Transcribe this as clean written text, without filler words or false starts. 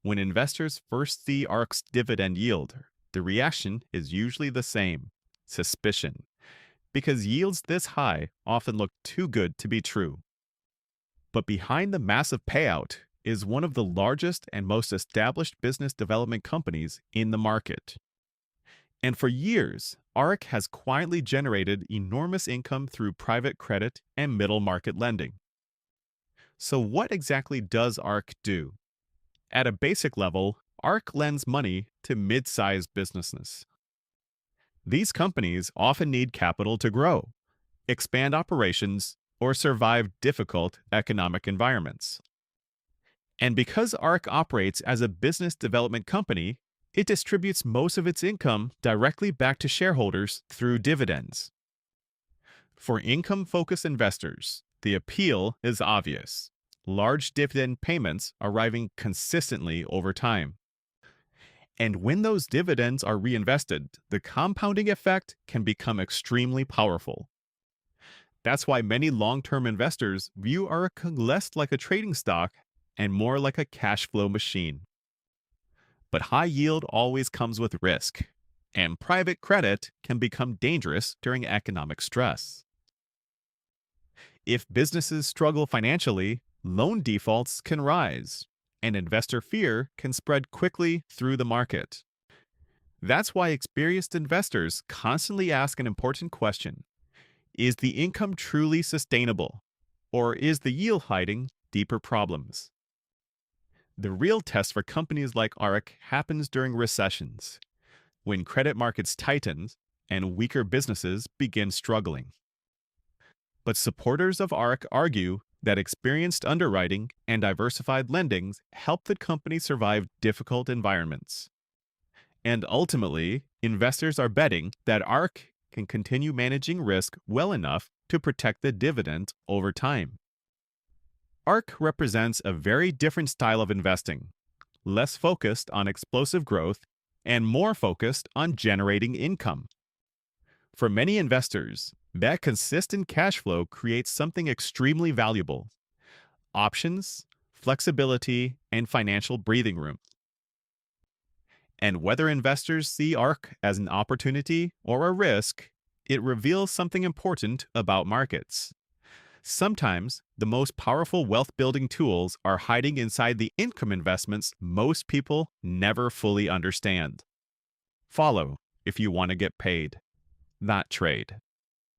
When investors first see ARC's dividend yield, the reaction is usually the same: suspicion, because yields this high often look too good to be true. But behind the massive payout is one of the largest and most established business development companies in the market. And for years, ARC has quietly generated enormous income through private credit and middle market lending. So, what exactly does ARC do? At a basic level, ARC lends money to mid sized businesses. These companies often need capital to grow, expand operations, or survive difficult economic environments. And because ARC operates as a business development company, it distributes most of its income directly back to shareholders through dividends. For income focused investors, the appeal is obvious: large dividend payments arriving consistently over time. And when those dividends are reinvested, the compounding effect can become extremely powerful. That's why many long term investors view ARC less like a trading stock and more like a cash flow machine. But high yield always comes with risk, and private credit can become dangerous during economic stress. If businesses struggle financially, loan defaults can rise, and investor fear can spread quickly through the market. That's why experienced investors constantly ask an important question: is the income truly sustainable? Or is the yield hiding deeper problems? The real test for companies like ARC happens during recessions, when credit markets tighten and weaker businesses begin struggling. But supporters of ARC argue that experienced underwriting and diversified lendings help the company survive difficult environments. And ultimately, investors are betting that ARC can continue managing risk well enough to protect the dividend over time. ARC represents a very different style of investing, less focused on explosive growth and more focused on generating income. For many investors, that consistent cash flow creates something extremely valuable: options, flexibility, and financial breathing room. And whether investors see ARC as an opportunity or a risk, it reveals something important about markets. Sometimes, the most powerful wealth building tools are hiding inside the income investments most people never fully understand. Follow if you want to get paid, not trade.